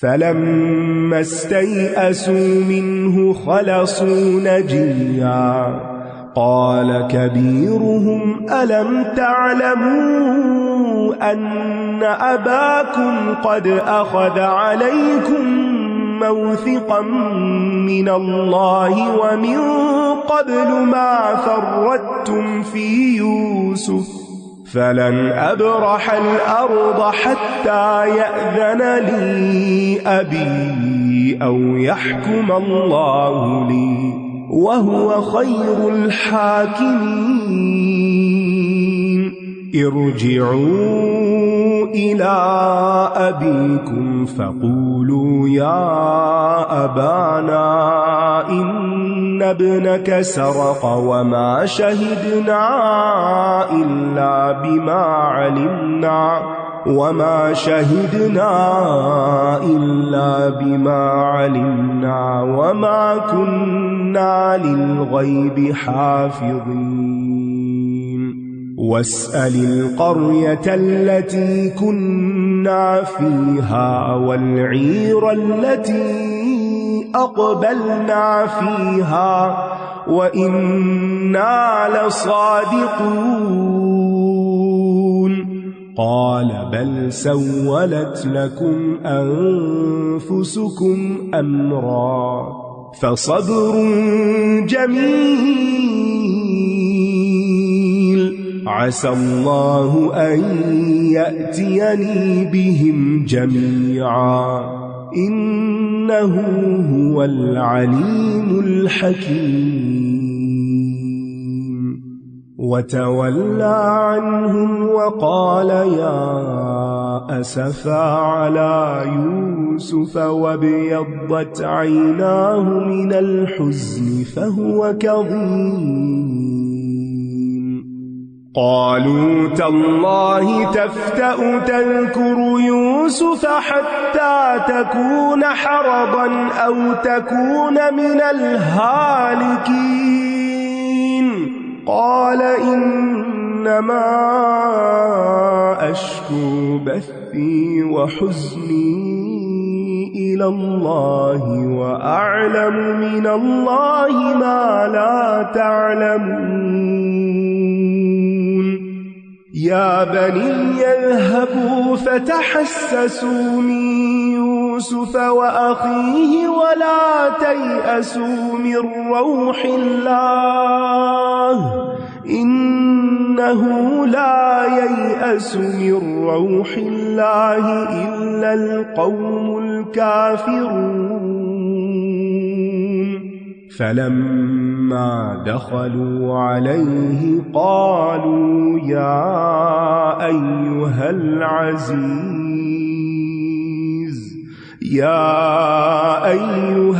فلما استيئسوا منه خلصوا نجيا قال كبيرهم ألم تعلموا أن أباكم قد أخذ عليكم موثقا من الله ومن قبل ما فرطتم في يوسف فلن أبرح الأرض حتى يأذن لي أبي أو يحكم الله لي وهو خير الحاكمين ارجعوا إلى أبيكم فقولوا يا أبانا إن ابنك سرق وما شهدنا إلا بما علمنا وما كنا للغيب حافظين واسأل القرية التي كنا فيها والعير التي أقبلنا فيها وإنا لصادقون قال بل سولت لكم أنفسكم أمرا فصبر جميل عسى الله أن يأتيني بهم جميعا إنه هو العليم الحكيم وتولى عنهم وقال يا أسفا على يوسف وابيضت عيناه من الحزن فهو كظيم قالوا تالله تفتأ تذكر يوسف حتى تكون حرضا أو تكون من الهالكين قال إنما أشكو بثي وحزني إلى الله وأعلم من الله ما لا تعلمون يا بني اذهبوا فتحسسوا من يوسف وأخيه ولا تيأسوا من روح الله إنه لا ييأس من روح الله إلا القوم الكافرون فلما دخلوا عليه قالوا يا أيها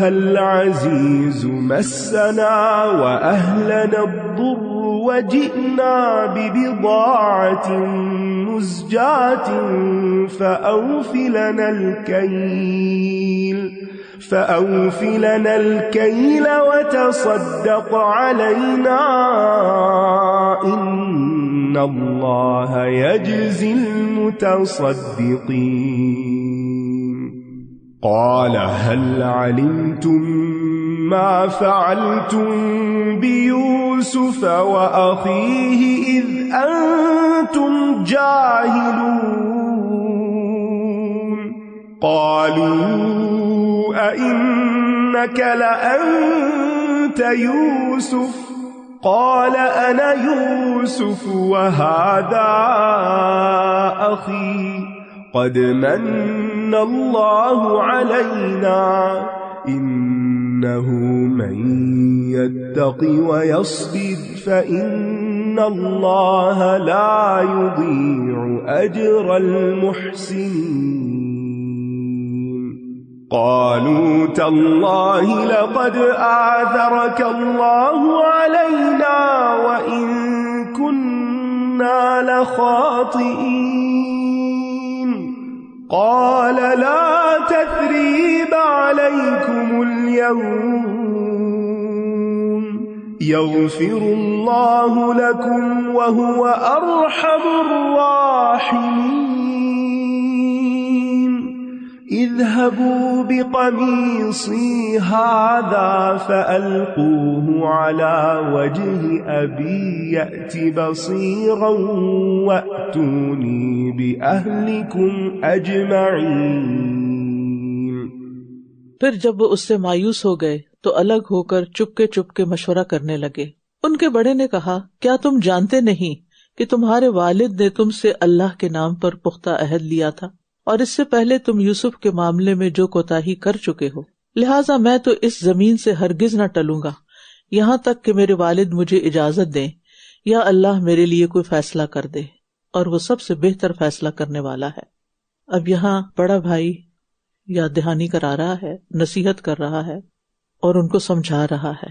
العزيز مسنا وأهلنا الضر وجئنا ببضاعة مزجاة فأوف لنا الكيل وتصدق علينا إن الله يجزي المتصدقين قال هل علمتم ما فعلتم بيوسف وأخيه إذ أنتم جاهلون قالوا أئنك لأنت يوسف قال أنا يوسف وهذا أخي قد من الله علينا إنه من يتق ويصبر فإن الله لا يضيع أجر المحسنين قالوا تالله لقد آثرك الله علينا وإن كنا لخاطئين قال لا تثريب عليكم اليوم يغفر الله لكم وهو أرحم الراحمين اذهبوا بقميصي هذا فألقوه على وجه أبي يأت بصيرا وأتوني بأهلكم أجمعين۔ پھر جب وہ اس سے مایوس ہو گئے تو الگ ہو کر چپکے مشورہ کرنے لگے۔ ان کے بڑے نے کہا، کیا تم جانتے نہیں کہ تمہارے والد نے تم سے اللہ کے نام پر پختہ عہد لیا تھا، اور اس سے پہلے تم یوسف کے معاملے میں جو کوتاہی کر چکے ہو، لہٰذا میں تو اس زمین سے ہرگز نہ ٹلوں گا یہاں تک کہ میرے والد مجھے اجازت دیں یا اللہ میرے لیے کوئی فیصلہ کر دے، اور وہ سب سے بہتر فیصلہ کرنے والا ہے۔ اب یہاں بڑا بھائی یاد دہانی کرا رہا ہے، نصیحت کر رہا ہے اور ان کو سمجھا رہا ہے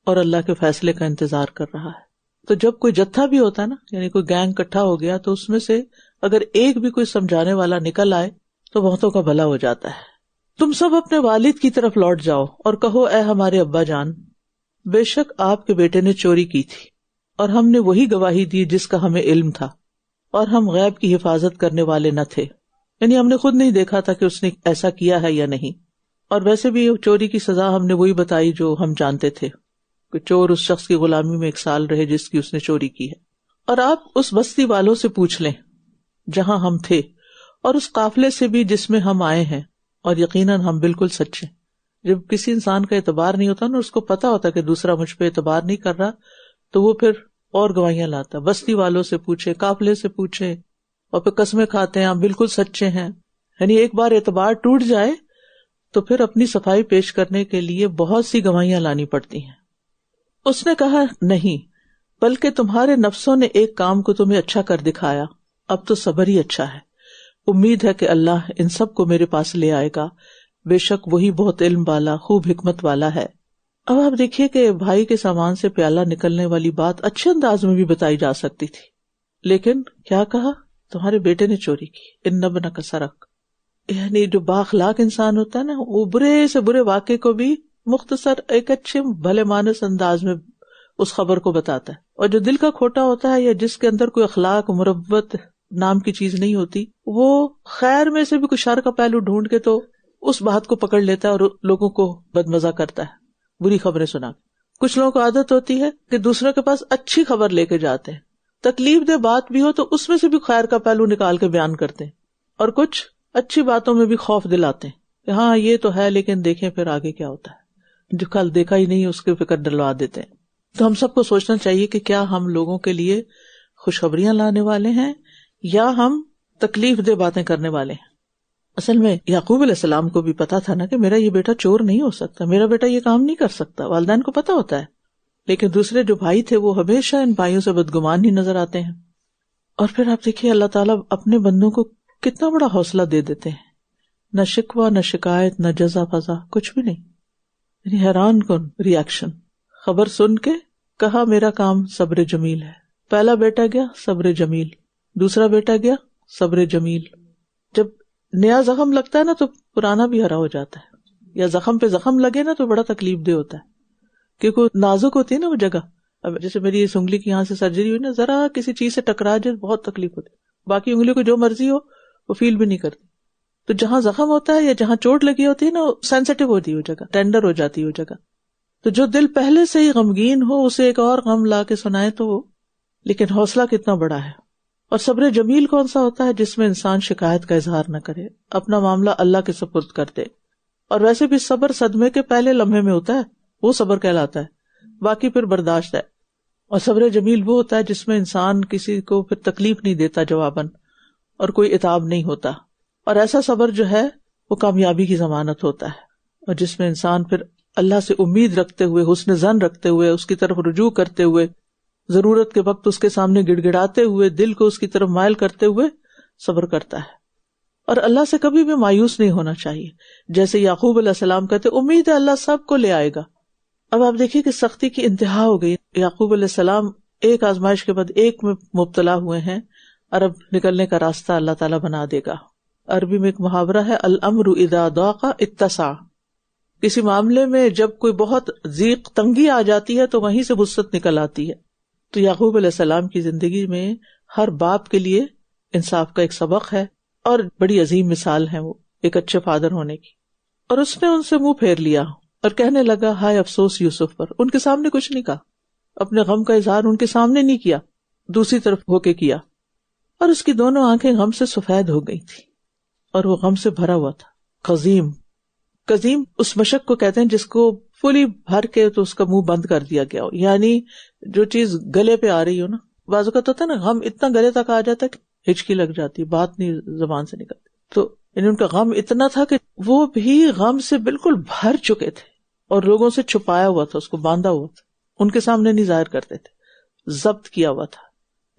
اور اللہ کے فیصلے کا انتظار کر رہا ہے۔ تو جب کوئی جتھا بھی ہوتا ہے نا، یعنی کوئی گینگ اکٹھا ہو گیا، تو اس میں سے اگر ایک بھی کوئی سمجھانے والا نکل آئے تو بہتوں کا بھلا ہو جاتا ہے۔ تم سب اپنے والد کی طرف لوٹ جاؤ اور کہو، اے ہمارے ابا جان، بے شک آپ کے بیٹے نے چوری کی تھی اور ہم نے وہی گواہی دی جس کا ہمیں علم تھا، اور ہم غیب کی حفاظت کرنے والے نہ تھے، یعنی ہم نے خود نہیں دیکھا تھا کہ اس نے ایسا کیا ہے یا نہیں، اور ویسے بھی چوری کی سزا ہم نے وہی بتائی جو ہم جانتے تھے کہ چور اس شخص کی غلامی میں 1 سال رہے جس کی اس نے چوری کی ہے۔ اور آپ اس بستی والوں سے پوچھ لیں جہاں ہم تھے، اور اس قافلے سے بھی جس میں ہم آئے ہیں، اور یقیناً ہم بالکل سچے۔ جب کسی انسان کا اعتبار نہیں ہوتا نا، اس کو پتا ہوتا کہ دوسرا مجھ پہ اعتبار نہیں کر رہا، تو وہ پھر اور گواہیاں لاتا۔ بستی والوں سے پوچھے، قافلے سے پوچھے، اور پھر قسمیں کھاتے ہیں ہم بالکل سچے ہیں۔ یعنی ایک بار اعتبار ٹوٹ جائے تو پھر اپنی صفائی پیش کرنے کے لیے بہت سی گواہیاں لانی پڑتی ہیں۔ اس نے کہا، نہیں، بلکہ تمہارے نفسوں نے ایک کام کو تمہیں اچھا کر دکھایا، اب تو صبر ہی اچھا ہے۔ امید ہے کہ اللہ ان سب کو میرے پاس لے آئے گا، بے شک وہی بہت علم والا، خوب حکمت والا ہے۔ اب آپ دیکھیے کہ بھائی کے سامان سے پیالہ نکلنے والی بات اچھے انداز میں بھی بتائی جا سکتی تھی، لیکن کیا کہا؟ تمہارے بیٹے نے چوری کی، ان ابنک سرق۔ یعنی جو بااخلاق انسان ہوتا ہے نا، وہ برے سے برے واقعے کو بھی مختصر ایک اچھے بھلے مانس انداز میں اس خبر کو بتاتا ہے، اور جو دل کا کھوٹا ہوتا ہے یا جس کے اندر کوئی اخلاق مربت نام کی چیز نہیں ہوتی، وہ خیر میں سے بھی کوئی شر کا پہلو ڈھونڈ کے تو اس بات کو پکڑ لیتا ہے اور لوگوں کو بدمزہ کرتا ہے، بری خبریں سنا۔ کچھ لوگوں کو عادت ہوتی ہے کہ دوسروں کے پاس اچھی خبر لے کے جاتے ہیں، تکلیف دہ بات بھی ہو تو اس میں سے بھی خیر کا پہلو نکال کے بیان کرتے ہیں، اور کچھ اچھی باتوں میں بھی خوف دلاتے ہیں کہ ہاں یہ تو ہے لیکن دیکھیں پھر آگے کیا ہوتا ہے، جو کل دیکھا ہی نہیں اس کی فکر ڈلوا دیتے ہیں۔ تو ہم سب کو سوچنا چاہیے کہ کیا ہم لوگوں کے لیے خوشخبریاں لانے والے ہیں یا ہم تکلیف دہ باتیں کرنے والے ہیں۔ اصل میں یعقوب علیہ السلام کو بھی پتا تھا نا کہ میرا یہ بیٹا چور نہیں ہو سکتا، میرا بیٹا یہ کام نہیں کر سکتا، والدین کو پتا ہوتا ہے، لیکن دوسرے جو بھائی تھے وہ ہمیشہ ان بھائیوں سے بدگمان ہی نظر آتے ہیں۔ اور پھر آپ دیکھیے اللہ تعالیٰ اپنے بندوں کو کتنا بڑا حوصلہ دے دیتے ہیں، نہ شکوہ نہ شکایت نہ جزا فضا، کچھ بھی نہیں، یعنی حیران کن ریاکشن۔ خبر سن کے کہا میرا کام صبر جمیل ہے، پہلا بیٹا گیا صبر جمیل، دوسرا بیٹا گیا صبر جمیل۔ جب نیا زخم لگتا ہے نا تو پرانا بھی ہرا ہو جاتا ہے، یا زخم پہ زخم لگے نا تو بڑا تکلیف دہ ہوتا ہے، کیونکہ نازک ہوتی ہے نا وہ جگہ۔ اب جیسے میری اس انگلی کی یہاں سے سرجری ہوئی نا، ذرا کسی چیز سے ٹکرا جائے بہت تکلیف ہوتی ہے، باقی انگلی کو جو مرضی ہو وہ فیل بھی نہیں کرتی۔ تو جہاں زخم ہوتا ہے یا جہاں چوٹ لگی ہوتی ہے نا، سینسیٹیو ہوتی ہے وہ جگہ، ٹینڈر ہو جاتی ہے وہ جگہ۔ تو جو دل پہلے سے ہی غمگین ہو اسے ایک اور غم لا کے سنائے تو وہ، لیکن حوصلہ کتنا بڑا ہے۔ اور صبر جمیل کون سا ہوتا ہے؟ جس میں انسان شکایت کا اظہار نہ کرے، اپنا معاملہ اللہ کے سپرد کر دے۔ اور ویسے بھی صبر صدمے کے پہلے لمحے میں ہوتا ہے، وہ صبر کہلاتا ہے، باقی پھر برداشت ہے۔ اور صبر جمیل وہ ہوتا ہے جس میں انسان کسی کو پھر تکلیف نہیں دیتا جواباً، اور کوئی عتاب نہیں ہوتا۔ اور ایسا صبر جو ہے وہ کامیابی کی ضمانت ہوتا ہے، اور جس میں انسان پھر اللہ سے امید رکھتے ہوئے، حسن ظن رکھتے ہوئے، اس کی طرف رجوع کرتے ہوئے، ضرورت کے وقت اس کے سامنے گڑ گڑاتے ہوئے، دل کو اس کی طرف مائل کرتے ہوئے صبر کرتا ہے۔ اور اللہ سے کبھی بھی مایوس نہیں ہونا چاہیے، جیسے یعقوب علیہ السلام کہتے امید ہے اللہ سب کو لے آئے گا۔ اب آپ دیکھیے کہ سختی کی انتہا ہو گئی، یعقوب علیہ السلام ایک آزمائش کے بعد ایک میں مبتلا ہوئے ہیں، اور اب نکلنے کا راستہ اللہ تعالیٰ بنا دے گا۔ عربی میں ایک محاورہ ہے الامر اذا ضاق اتسع، کسی معاملے میں جب کوئی بہت ضیق تنگی آ جاتی ہے تو وہیں سے وسعت نکل آتی ہے. تو یعقوب علیہ السلام کی زندگی میں ہر باپ کے لیے انصاف کا ایک سبق ہے اور بڑی عظیم مثال ہے وہ ایک اچھے فادر ہونے کی. اور اس نے ان سے منہ پھیر لیا اور کہنے لگا ہائے افسوس یوسف پر. ان کے سامنے کچھ نہیں کہا، اپنے غم کا اظہار ان کے سامنے نہیں کیا، دوسری طرف ہو کے کیا. اور اس کی دونوں آنکھیں غم سے سفید ہو گئی تھی اور وہ غم سے بھرا ہوا تھا. قزیم اس مشق کو کہتے ہیں جس کو فلی بھر کے تو اس کا منہ بند کر دیا گیا ہو، یعنی جو چیز گلے پہ آ رہی ہو نا. بعض اوقات ہوتا ہے نا غم اتنا گلے تک آ جاتا ہے کہ ہچکی لگ جاتی، بات نہیں زبان سے نکلتی. تو یعنی ان کا غم اتنا تھا کہ وہ بھی غم سے بالکل بھر چکے تھے اور لوگوں سے چھپایا ہوا تھا، اس کو باندھا ہوا تھا، ان کے سامنے نہیں ظاہر کرتے تھے، ضبط کیا ہوا تھا.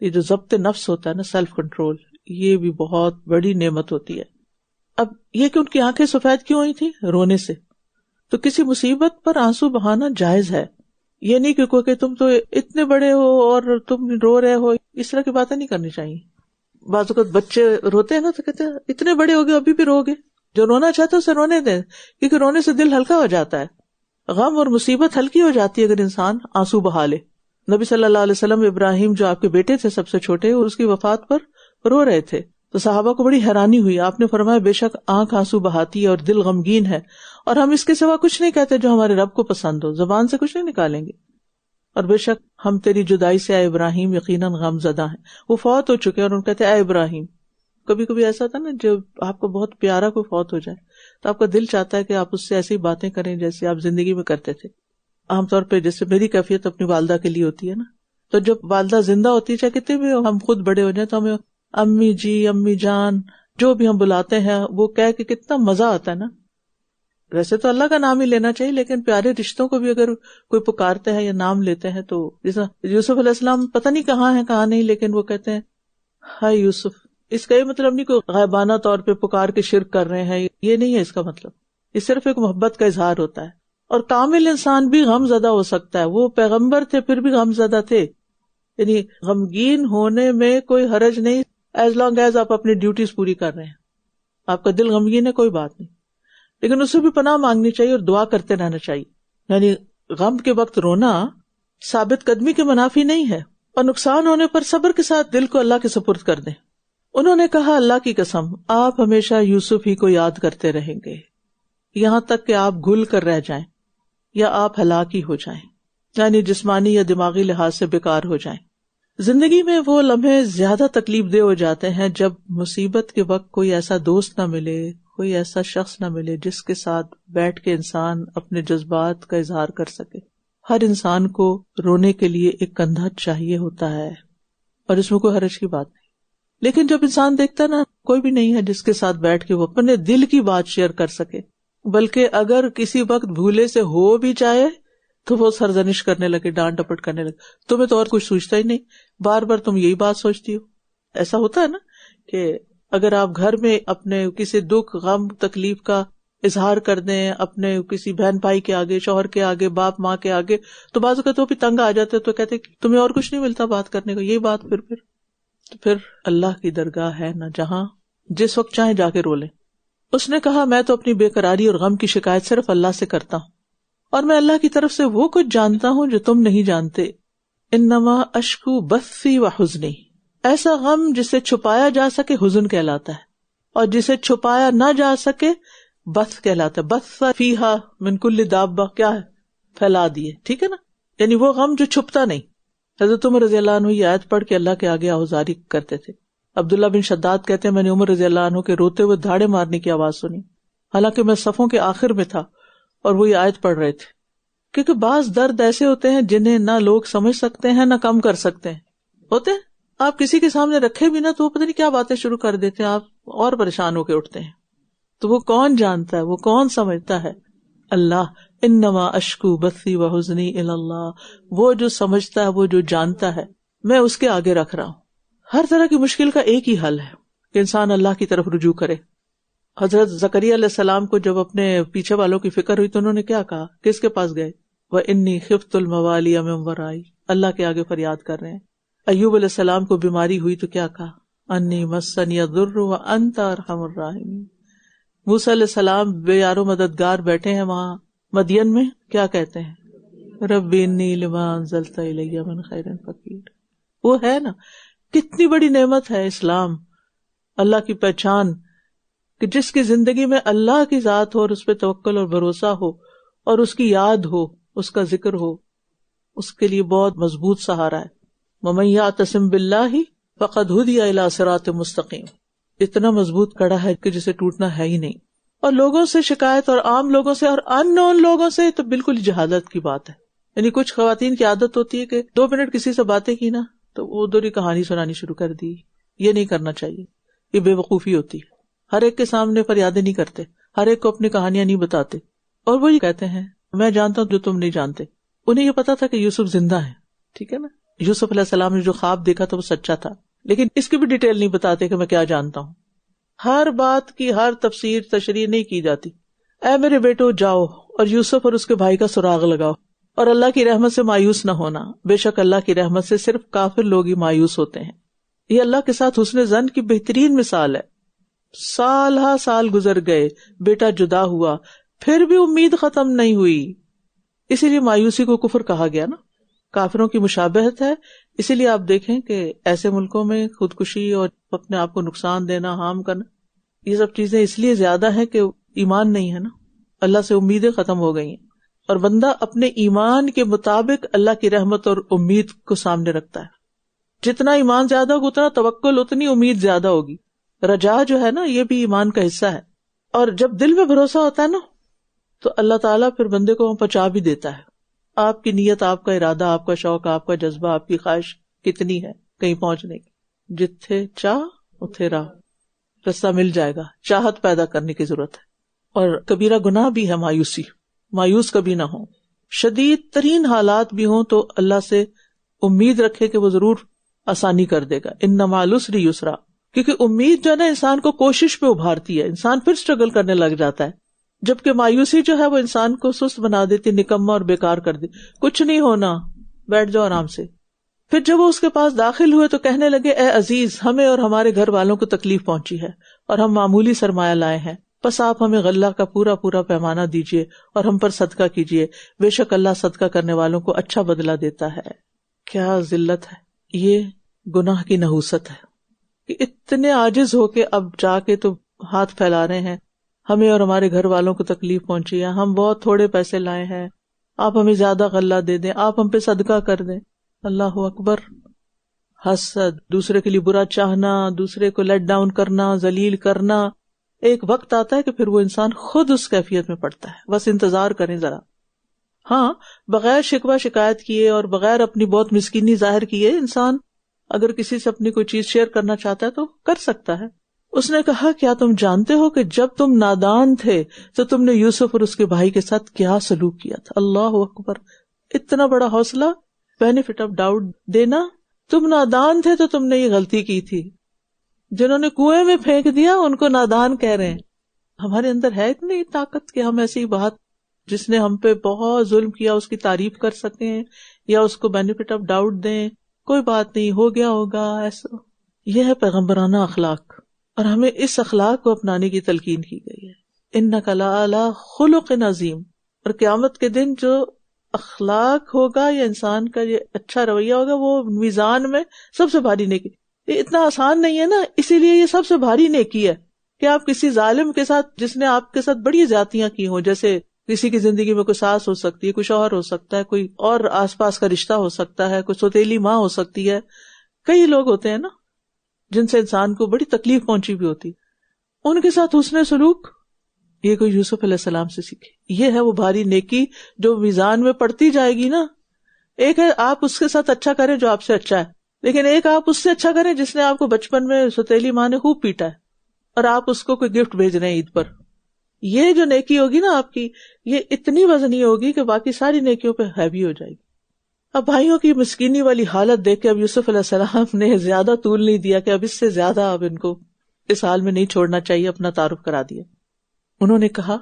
یہ جو ضبط نفس ہوتا ہے نا، سیلف کنٹرول، یہ بھی بہت بڑی نعمت ہوتی ہے. اب یہ کہ ان کی آنکھیں سفید کیوں ہوئی تھی؟ رونے سے. تو کسی مصیبت پر آنسو بہانا جائز ہے، یہ نہیں کہ تم تو اتنے بڑے ہو اور تم رو رہے ہو، اس طرح کی باتیں نہیں کرنی چاہیے. بعض اوقات بچے روتے ہیں نا تو کہتے ہیں اتنے بڑے ہو گئے ابھی بھی رو گے. جو رونا چاہتے اسے رونے دیں، کیونکہ رونے سے دل ہلکا ہو جاتا ہے. غم اور مصیبت ہلکی ہو جاتی ہے اگر انسان آنسو بہا لے. نبی صلی اللہ علیہ وسلم ابراہیم جو آپ کے بیٹے تھے سب سے چھوٹے، اس کی وفات پر رو رہے تھے تو صحابہ کو بڑی حیرانی ہوئی. آپ نے فرمایا بے شک آنکھ آنسو بہاتی ہے اور دل غمگین ہے، اور ہم اس کے سوا کچھ نہیں کہتے جو ہمارے رب کو پسند ہو، زبان سے کچھ نہیں نکالیں گے. اور بے شک ہم تیری جدائی سے اے ابراہیم یقیناً غم زدہ ہیں. وہ فوت ہو چکے اور ان کہتے اے ابراہیم. کبھی کبھی ایسا ہوتا نا جب آپ کو بہت پیارا کوئی فوت ہو جائے تو آپ کا دل چاہتا ہے کہ آپ اس سے ایسی باتیں کریں جیسے آپ زندگی میں کرتے تھے. عام طور پہ جیسے میری کیفیت اپنی والدہ کے لیے ہوتی ہے نا، تو جب والدہ زندہ ہوتی ہے چاہے کتنے بھی ہم خود بڑے ہو جائیں تو ہمیں امی جی، امی جان جو بھی ہم بلاتے ہیں وہ کہہ کے کتنا مزہ آتا ہے نا. ویسے تو اللہ کا نام ہی لینا چاہیے، لیکن پیارے رشتوں کو بھی اگر کوئی پکارتے ہیں یا نام لیتے ہیں تو جیسا یوسف علیہ السلام پتہ نہیں کہاں ہے کہاں نہیں، لیکن وہ کہتے ہیں ہائے یوسف. اس کا یہ مطلب نہیں کوئی غائبانہ طور پہ پکار کے شرک کر رہے ہیں، یہ نہیں ہے اس کا مطلب. یہ صرف ایک محبت کا اظہار ہوتا ہے. اور کامل انسان بھی غم زدہ ہو سکتا ہے. وہ پیغمبر تھے پھر بھی غم زدہ تھے، یعنی غمگین ہونے میں کوئی حرج نہیں ایز لانگ ایز آپ اپنی ڈیوٹیز پوری کر رہے ہیں. آپ کا دل غمگین ہے کوئی بات نہیں، لیکن اس سے بھی پناہ مانگنی چاہیے اور دعا کرتے رہنا چاہیے. یعنی غم کے وقت رونا ثابت قدمی کے منافی نہیں ہے، اور نقصان ہونے پر صبر کے ساتھ دل کو اللہ کے سپرد کر دیں. انہوں نے کہا اللہ کی قسم آپ ہمیشہ یوسف ہی کو یاد کرتے رہیں گے یہاں تک کہ آپ گھل کر رہ جائیں یا آپ ہلاک ہی ہو جائیں، یعنی جسمانی یا دماغی لحاظ سے بیکار ہو جائیں. زندگی میں وہ لمحے زیادہ تکلیف دہ ہو جاتے ہیں جب مصیبت کے وقت کوئی ایسا دوست نہ ملے، کوئی ایسا شخص نہ ملے جس کے ساتھ بیٹھ کے انسان اپنے جذبات کا اظہار کر سکے. ہر انسان کو رونے کے لیے ایک کندھا چاہیے ہوتا ہے اور اس میں کوئی حرج کی بات نہیں، لیکن جب انسان دیکھتا نا کوئی بھی نہیں ہے جس کے ساتھ بیٹھ کے وہ اپنے دل کی بات شیئر کر سکے، بلکہ اگر کسی وقت بھولے سے ہو بھی جائے تو وہ سرزنش کرنے لگے، ڈانٹ ڈپٹ کرنے لگے، تمہیں تو اور کچھ سوچتا ہی نہیں، بار بار تم یہی بات سوچتی ہو. ایسا ہوتا ہے نا کہ اگر آپ گھر میں اپنے کسی دکھ غم تکلیف کا اظہار کر دیں اپنے کسی بہن بھائی کے آگے، شوہر کے آگے، باپ ماں کے آگے، تو بعض اوقات وہ بھی تنگ آ جاتے تو کہتے تمہیں اور کچھ نہیں ملتا بات کرنے کو، یہی بات پھر اللہ کی درگاہ ہے نا جہاں جس وقت چاہیں جا کے رو لیں. اس نے کہا میں تو اپنی بے قراری اور غم کی شکایت صرف اللہ سے کرتا ہوں، اور میں اللہ کی طرف سے وہ کچھ جانتا ہوں جو تم نہیں جانتے. انما اشکو بثی و حزنی، ایسا غم جسے چھپایا جا سکے حزن کہلاتا ہے، اور جسے چھپایا نہ جا سکے بث کہلاتا ہے. بث فیہا من کل دابہ، کیا ہے؟ پھیلا دیے، ٹھیک ہے نا، یعنی وہ غم جو چھپتا نہیں. حضرت عمر رضی اللہ عنہ یہ آیت پڑھ کے اللہ کے آگے آہوزاری کرتے تھے. عبداللہ بن شداد کہتے ہیں میں نے عمر رضی اللہ عنہ کے روتے ہوئے دھاڑے مارنے کی آواز سنی، حالانکہ میں صفوں کے آخر میں تھا اور وہ یہ آیت پڑھ رہے تھے. کیونکہ بعض درد ایسے ہوتے ہیں جنہیں نہ لوگ سمجھ سکتے ہیں نہ کم کر سکتے ہیں. ہوتے ہیں آپ کسی کے سامنے رکھے بھی نہ تو وہ پتہ نہیں کیا باتیں شروع کر دیتے ہیں، آپ اور پریشان ہو کے اٹھتے ہیں. تو وہ کون جانتا ہے، وہ کون سمجھتا ہے؟ اللہ. انما اشکو بثی و حزنی الی اللہ، وہ جو سمجھتا ہے، وہ جو جانتا ہے، میں اس کے آگے رکھ رہا ہوں. ہر طرح کی مشکل کا ایک ہی حل ہے کہ انسان اللہ کی طرف رجوع کرے. حضرت زکریا علیہ السلام کو جب اپنے پیچھے والوں کی فکر ہوئی تو انہوں نے کیا کہا؟ کس کے پاس گئے؟ وَإِنِّي خِفْتُ الْمَوَالِيَ مِن وَرَائِي، اللہ کے آگے فریاد کر رہے ہیں. ایوب علیہ السلام کو بیماری ہوئی تو کیا کہا؟ انی مسنی الضر وانت ارحم الراحمین. موسیٰ علیہ السلام بے یار و مددگار بیٹھے ہیں وہاں مدین میں، کیا کہتے ہیں؟ رب انی لما انزلت الی من خیر فقیر. وہ ہے نا، کتنی بڑی نعمت ہے اسلام، اللہ کی پہچان، کہ جس کی زندگی میں اللہ کی ذات ہو اور اس پہ توکل اور بھروسہ ہو اور اس کی یاد ہو، اس کا ذکر ہو، اس کے لیے بہت مضبوط سہارا ہے. وَمَن یعتصم بِاللَّہِ فَقَدْ هُدِیَ إِلَىٰ صِرَاطٍ مُسْتَقِیمٍ. اتنا مضبوط کڑا ہے کہ جسے ٹوٹنا ہے ہی نہیں. اور لوگوں سے شکایت، اور عام لوگوں سے اور ان نون لوگوں سے، تو بالکل جہالت کی بات ہے. یعنی کچھ خواتین کی عادت ہوتی ہے کہ 2 منٹ کسی سے باتیں کی نا تو وہ ادھر ہی کہانی سنانی شروع کر دی. یہ نہیں کرنا چاہیے، یہ بے وقوفی ہوتی ہے. ہر ایک کے سامنے فریادیں نہیں کرتے، ہر ایک کو اپنی کہانیاں نہیں بتاتے. اور وہی کہتے ہیں میں جانتا ہوں جو تم نہیں جانتے. انہیں یہ پتا تھا کہ یوسف زندہ ہے، ٹھیک ہے نا. یوسف علیہ السلام نے جو خواب دیکھا تھا وہ سچا تھا، لیکن اس کی بھی ڈیٹیل نہیں بتاتے کہ میں کیا جانتا ہوں. ہر بات کی ہر تفسیر تشریح نہیں کی جاتی. اے میرے بیٹو جاؤ اور یوسف اور اس کے بھائی کا سراغ لگاؤ، اور اللہ کی رحمت سے مایوس نہ ہونا. بے شک اللہ کی رحمت سے صرف کافر لوگ ہی مایوس ہوتے ہیں. یہ اللہ کے ساتھ حسن ظن کی بہترین مثال ہے. سال ہا سال گزر گئے، بیٹا جدا ہوا، پھر بھی امید ختم نہیں ہوئی. اسی لیے مایوسی کو کفر کہا گیا نا، کافروں کی مشابہت ہے. اسی لیے آپ دیکھیں کہ ایسے ملکوں میں خودکشی اور اپنے آپ کو نقصان دینا، ہارم کرنا، یہ سب چیزیں اس لیے زیادہ ہیں کہ ایمان نہیں ہے نا، اللہ سے امیدیں ختم ہو گئی ہیں. اور بندہ اپنے ایمان کے مطابق اللہ کی رحمت اور امید کو سامنے رکھتا ہے. جتنا ایمان زیادہ ہوگا اتنا توکل، اتنی امید زیادہ ہوگی. رجا جو ہے نا، یہ بھی ایمان کا حصہ ہے. اور جب دل میں بھروسہ ہوتا ہے نا تو اللہ تعالیٰ پھر بندے کو پہنچا بھی دیتا ہے. آپ کی نیت، آپ کا ارادہ، آپ کا شوق، آپ کا جذبہ، آپ کی خواہش کتنی ہے کہیں پہنچنے کی، جتھے چاہ اتھے راہ، رستہ مل جائے گا. چاہت پیدا کرنے کی ضرورت ہے. اور کبیرہ گناہ بھی ہے مایوسی. مایوس کبھی نہ ہو. شدید ترین حالات بھی ہوں تو اللہ سے امید رکھے کہ وہ ضرور آسانی کر دے گا. ان مع العسر یسرا. کیونکہ امید جو ہے نا انسان کو کوشش پہ ابھارتی ہے، انسان پھر اسٹرگل کرنے لگ جاتا ہے. جبکہ مایوسی جو ہے وہ انسان کو سست بنا دیتی، نکما اور بیکار کر دی. کچھ نہیں ہونا، بیٹھ جاؤ آرام سے. پھر جب وہ اس کے پاس داخل ہوئے تو کہنے لگے اے عزیز، ہمیں اور ہمارے گھر والوں کو تکلیف پہنچی ہے اور ہم معمولی سرمایہ لائے ہیں، بس آپ ہمیں غلہ کا پورا پورا پیمانہ دیجیے اور ہم پر صدقہ کیجیے، بے شک اللہ صدقہ کرنے والوں کو اچھا بدلہ دیتا ہے. کیا ذلت ہے، یہ گناہ کی نحوست ہے کہ اتنے عاجز ہو کے اب جا کے تو ہاتھ پھیلا رہے ہیں ہمیں اور ہمارے گھر والوں کو تکلیف پہنچی ہے، ہم بہت تھوڑے پیسے لائے ہیں، آپ ہمیں زیادہ غلہ دے دیں، آپ ہم پہ صدقہ کر دیں. اللہ اکبر. حسد، دوسرے کے لیے برا چاہنا، دوسرے کو لیٹ ڈاؤن کرنا، ذلیل کرنا. ایک وقت آتا ہے کہ پھر وہ انسان خود اس کیفیت میں پڑتا ہے. بس انتظار کریں ذرا. ہاں، بغیر شکوہ شکایت کیے اور بغیر اپنی بہت مسکینی ظاہر کیے انسان اگر کسی سے اپنی کوئی چیز شیئر کرنا چاہتا ہے تو کر سکتا ہے. اس نے کہا کیا تم جانتے ہو کہ جب تم نادان تھے تو تم نے یوسف اور اس کے بھائی کے ساتھ کیا سلوک کیا تھا؟ اللہ اکبر. اتنا بڑا حوصلہ، بینیفٹ آف ڈاؤٹ دینا. تم نادان تھے تو تم نے یہ غلطی کی تھی. جنہوں نے کنویں میں پھینک دیا ان کو نادان کہہ رہے ہیں. ہمارے اندر ہے اتنی طاقت کہ ہم ایسی بات جس نے ہم پہ بہت ظلم کیا اس کی تعریف کر سکیں یا اس کو بینیفٹ آف ڈاؤٹ دیں. کوئی بات نہیں، ہو گیا ہوگا ایسا. یہ ہے پیغمبرانہ اخلاق، اور ہمیں اس اخلاق کو اپنانے کی تلقین کی گئی ہے. انک لعلی خلق عظیم. اور قیامت کے دن جو اخلاق ہوگا یا انسان کا یہ اچھا رویہ ہوگا وہ میزان میں سب سے بھاری نیکی. یہ اتنا آسان نہیں ہے نا، اسی لیے یہ سب سے بھاری نیکی ہے کہ آپ کسی ظالم کے ساتھ جس نے آپ کے ساتھ بڑی زیادتیاں کی ہوں، جیسے کسی کی زندگی میں کوئی ساس ہو سکتی ہے، کوئی شوہر ہو سکتا ہے، کوئی اور آس پاس کا رشتہ ہو سکتا ہے، کوئی سوتیلی ماں ہو سکتی ہے. کئی لوگ ہوتے ہیں نا جن سے انسان کو بڑی تکلیف پہنچی بھی ہوتی، ان کے ساتھ حسن سلوک یہ کوئی یوسف علیہ السلام سے سیکھے. یہ ہے وہ بھاری نیکی جو میزان میں پڑتی جائے گی نا. ایک ہے آپ اس کے ساتھ اچھا کریں جو آپ سے اچھا ہے، لیکن ایک آپ اس سے اچھا کریں جس نے آپ کو بچپن میں سوتیلی ماں نے خوب پیٹا ہے اور آپ اس کو کوئی گفٹ بھیج رہے ہیں عید پر. یہ جو نیکی ہوگی نا آپ کی، یہ اتنی وزنی ہوگی کہ باقی ساری نیکیوں پہ ہیوی ہو جائے گی. اب بھائیوں کی مسکینی والی حالت دیکھ کے اب یوسف علیہ السلام نے زیادہ طول نہیں دیا کہ اب اس سے زیادہ اب ان کو اس حال میں نہیں چھوڑنا چاہیے، اپنا تعارف کرا دیا. انہوں نے کہا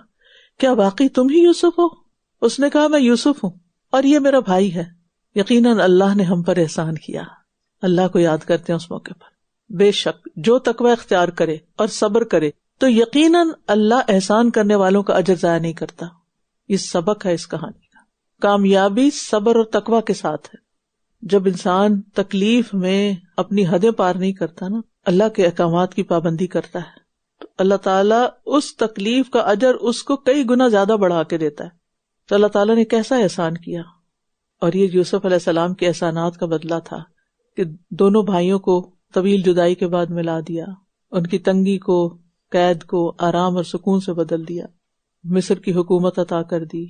کیا واقعی تم ہی یوسف ہو؟ اس نے کہا میں یوسف ہوں اور یہ میرا بھائی ہے. یقیناً اللہ نے ہم پر احسان کیا. اللہ کو یاد کرتے ہیں اس موقع پر. بے شک جو تقوی اختیار کرے اور صبر کرے تو یقیناً اللہ احسان کرنے والوں کا اجر ضائع نہیں کرتا. یہ سبق ہے اس کہانی کا. کامیابی صبر اور تقوی کے ساتھ ہے. جب انسان تکلیف میں اپنی حدیں پار نہیں کرتا نا، اللہ کے احکامات کی پابندی کرتا ہے، تو اللہ تعالیٰ اس تکلیف کا اجر اس کو کئی گنا زیادہ بڑھا کے دیتا ہے. تو اللہ تعالیٰ نے کیسا احسان کیا. اور یہ یوسف علیہ السلام کے احسانات کا بدلہ تھا کہ دونوں بھائیوں کو طویل جدائی کے بعد ملا دیا، ان کی تنگی کو، قید کو آرام اور سکون سے بدل دیا، مصر کی حکومت عطا کر دی.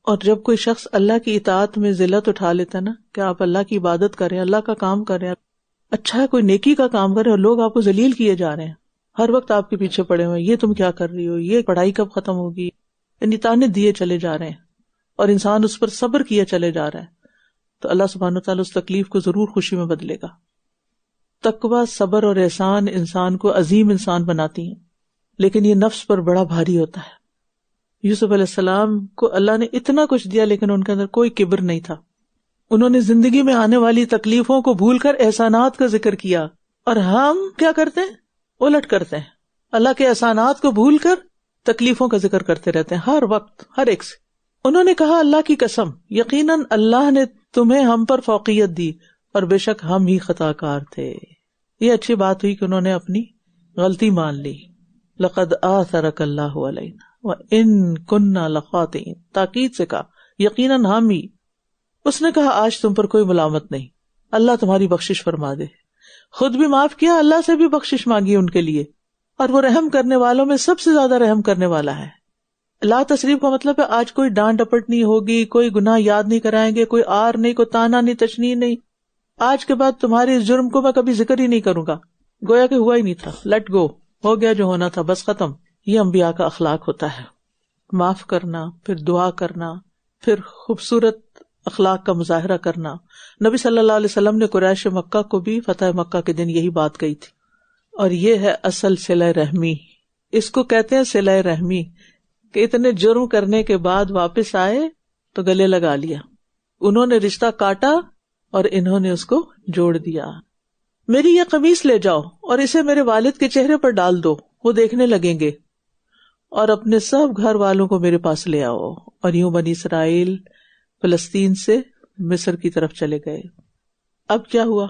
اور جب کوئی شخص اللہ کی اطاعت میں ذلت اٹھا لیتا نا کہ آپ اللہ کی عبادت کریں، اللہ کا کام کریں، اچھا ہے کوئی نیکی کا کام کریں، اور لوگ آپ کو ذلیل کیے جا رہے ہیں، ہر وقت آپ کے پیچھے پڑے ہوئے، یہ تم کیا کر رہی ہو، یہ پڑھائی کب ختم ہوگی، یعنی تانے دیے چلے جا رہے ہیں، اور انسان اس پر صبر کیے چلے جا رہا ہے، تو اللہ سبحانہ وتعالیٰ اس تکلیف کو ضرور خوشی میں بدلے گا. تقوی، صبر اور احسان انسان کو عظیم انسان بناتی ہیں، لیکن یہ نفس پر بڑا بھاری ہوتا ہے. یوسف علیہ السلام کو اللہ نے اتنا کچھ دیا لیکن ان کے اندر کوئی کبر نہیں تھا. انہوں نے زندگی میں آنے والی تکلیفوں کو بھول کر احسانات کا ذکر کیا، اور ہم کیا کرتے ہیں؟ الٹ کرتے ہیں، اللہ کے احسانات کو بھول کر تکلیفوں کا ذکر کرتے رہتے ہیں ہر وقت، ہر ایک سے. انہوں نے کہا اللہ کی قسم یقیناً اللہ نے تمہیں ہم پر فوقیت دی اور بے شک ہم ہی خطا کار تھے. یہ اچھی بات ہوئی کہ انہوں نے اپنی غلطی مان لی. لقد آثرک اللہ علینا وَإِن كُنَّا لَخَاطِئِينَ، تاکید سے کہا یقیناً ہم ہی. اس نے کہا آج تم پر کوئی ملامت نہیں، اللہ تمہاری بخشش فرما دے. خود بھی معاف کیا، اللہ سے بھی بخشش مانگی ان کے لیے، اور وہ رحم کرنے والوں میں سب سے زیادہ رحم کرنے والا ہے. لا تصریف کا مطلب ہے آج کوئی ڈانٹ ڈپٹ نہیں ہوگی، کوئی گناہ یاد نہیں کرائیں گے، کوئی آر نہیں، کوئی تانا نہیں، تشنیع نہیں. آج کے بعد تمہارے اس جرم کو میں کبھی ذکر ہی نہیں کروں گا، گویا کہ ہوا ہی نہیں تھا، لیٹ گو، ہو گیا جو ہونا تھا، بس ختم. یہ انبیاء کا اخلاق ہوتا ہے، معاف کرنا، پھر دعا کرنا، پھر خوبصورت اخلاق کا مظاہرہ کرنا. نبی صلی اللہ علیہ وسلم نے قریش مکہ کو بھی فتح مکہ کے دن یہی بات کہی تھی. اور یہ ہے اصل صلہ رحمی. اس کو کہتے ہیں صلہ رحمی کہ اتنے جرم کرنے کے بعد واپس آئے تو گلے لگا لیا. انہوں نے رشتہ کاٹا اور انہوں نے اس کو جوڑ دیا. میری یہ قمیص لے جاؤ اور اسے میرے والد کے چہرے پر ڈال دو، وہ دیکھنے لگیں گے، اور اپنے سب گھر والوں کو میرے پاس لے آؤ. اور یوں بنی اسرائیل فلسطین سے مصر کی طرف چلے گئے. اب کیا ہوا؟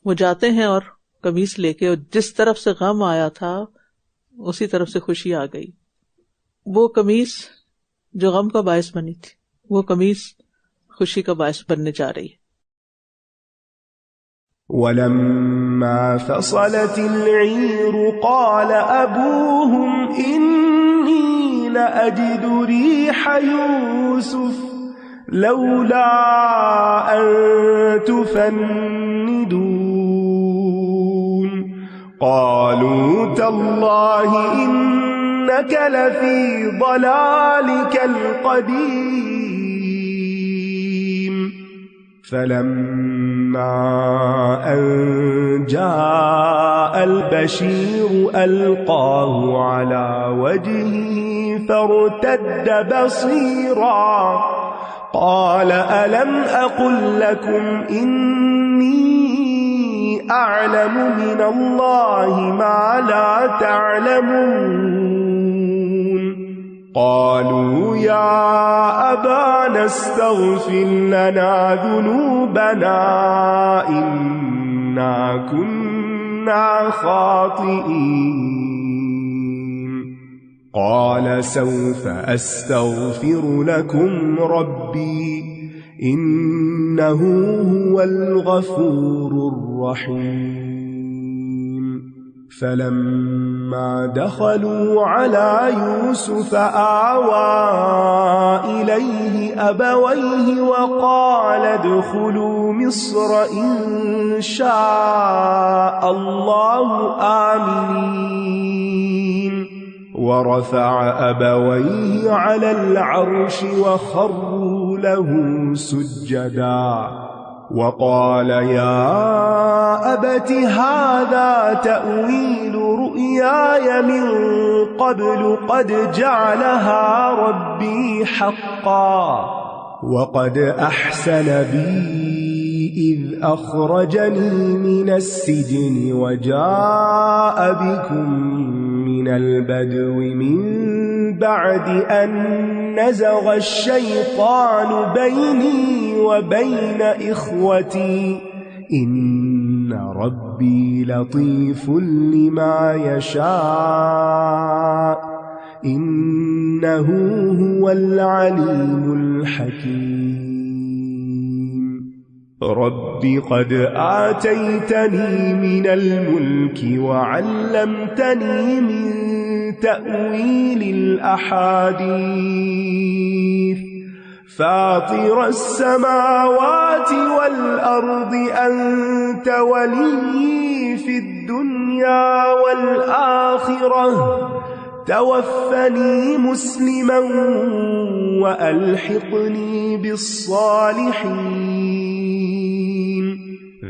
وہ جاتے ہیں اور قمیص لے کے، اور جس طرف سے غم آیا تھا اسی طرف سے خوشی آ گئی. وہ قمیص جو غم کا باعث بنی تھی، وہ قمیص خوشی کا باعث بننے جا رہی ہے. وَلَمَّا فَصَلَتِ الْعِيرُ قَالَ أَبُوهُمْ إِنِّي لَأَجِدُ رِيحَ يُوسُفَ لَوْلَا أَن تُفَنِّدُونَ قَالُوا تَاللَّهِ إِنَّكَ لَفِي ضَلَالِكَ الْقَدِيمِ. فَلَمَّا أَن جَاءَ الْبَشِيرُ أَلْقَاهُ عَلَى وَجْهِهِ فَارْتَدَّ بَصِيرًا قَالَ أَلَمْ أَقُل لَّكُمْ إِنِّي أَعْلَمُ مِنَ اللَّهِ مَا لَا تَعْلَمُونَ. قالوا يا أبانا استغفر لنا ذنوبنا إنا كنا خاطئين. قال سوف أستغفر لكم ربي إنه هو الغفور الرحيم. فلما دخلوا على يوسف آوى إليه أبويه وقال ادخلوا مصر إن شاء الله آمنين. ورفع أبويه على العرش وخروا له سجدا وقال يا أبت هذا تأويل رؤياي من قبل قد جعلها ربي حقا وقد أحسن بي إذ أخرجني من السجن وجاء بكم من البدو من بعد أن نزغ الشيطان بيني وبين إخوتي إن ربي لطيف لما يشاء إنه هو العليم الحكيم رب قد آتيتني من الملك وعلمتني من تأويل الأحاديث فاطر السماوات والأرض أنت ولي في الدنيا والآخرة توفني مسلما وألحقني بالصالحين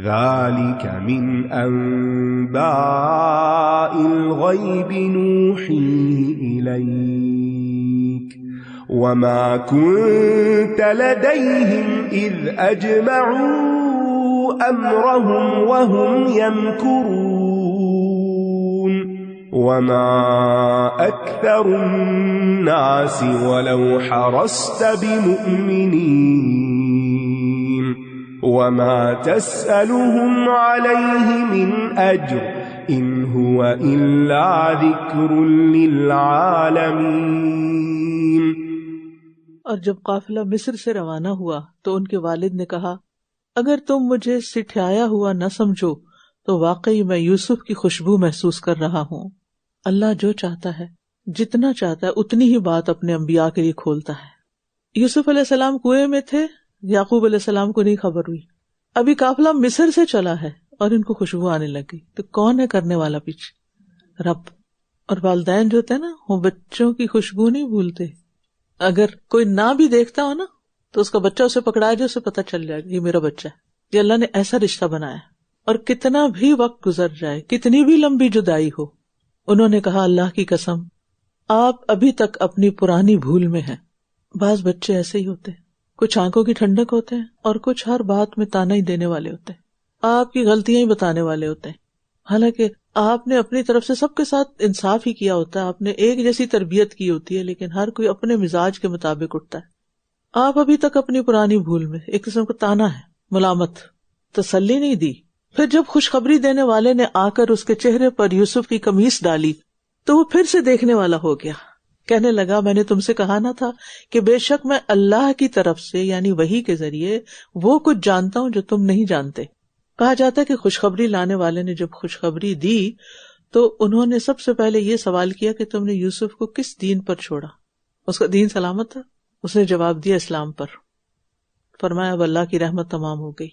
ذلك من أنباء الغيب نوحيه إليك وما كنت لديهم إذ أجمعوا أمرهم وهم يمكرون وما أكثر الناس ولو حرصت بمؤمنين وما تسألهم عليه من أجر إن هو إلا ذكر للعالمين. اور جب قافلہ مصر سے روانہ ہوا تو ان کے والد نے کہا اگر تم مجھے سٹھایا ہوا نہ سمجھو تو واقعی میں یوسف کی خوشبو محسوس کر رہا ہوں. اللہ جو چاہتا ہے جتنا چاہتا ہے اتنی ہی بات اپنے انبیاء کے لیے کھولتا ہے. یوسف علیہ السلام کنویں میں تھے، یعقوب علیہ السلام کو نہیں خبر ہوئی. ابھی قافلہ مصر سے چلا ہے اور ان کو خوشبو آنے لگی. تو کون ہے کرنے والا پیچھے؟ رب. اور والدین جو ہوتے ہیں نا وہ بچوں کی خوشبو نہیں بھولتے. اگر کوئی نہ بھی دیکھتا ہو نا تو اس کا بچہ اسے پکڑائے جو اسے پتہ چل جائے گا یہ میرا بچہ ہے. یہ اللہ نے ایسا رشتہ بنایا. اور کتنا بھی وقت گزر جائے، کتنی بھی لمبی جدائی ہو، انہوں نے کہا اللہ کی قسم آپ ابھی تک اپنی پرانی بھول میں ہیں. بعض بچے ایسے ہی ہوتے ہیں، کچھ آنکھوں کی ٹھنڈک ہوتے ہیں اور کچھ ہر بات میں تانا ہی دینے والے ہوتے ہیں، آپ کی غلطیاں ہی بتانے والے ہوتے ہیں. حالانکہ آپ نے اپنی طرف سے سب کے ساتھ انصاف ہی کیا ہوتا ہے، آپ نے ایک جیسی تربیت کی ہوتی ہے، لیکن ہر کوئی اپنے مزاج کے مطابق اٹھتا ہے. آپ ابھی تک اپنی پرانی بھول میں، ایک قسم کا تانا ہے، ملامت، تسلی نہیں دی. پھر جب خوشخبری دینے والے نے آ کر اس کے چہرے پر یوسف کی قمیص ڈالی تو وہ پھر سے دیکھنے والا ہو گیا. کہنے لگا میں نے تم سے کہا نہ تھا کہ بے شک میں اللہ کی طرف سے یعنی وحی کے ذریعے وہ کچھ جانتا ہوں جو تم نہیں جانتے. کہا جاتا ہے کہ خوشخبری لانے والے نے جب خوشخبری دی تو انہوں نے سب سے پہلے یہ سوال کیا کہ تم نے یوسف کو کس دین پر چھوڑا؟ اس کا دین سلامت تھا؟ اس نے جواب دیا اسلام پر. فرمایا اب اللہ کی رحمت تمام ہو گئی.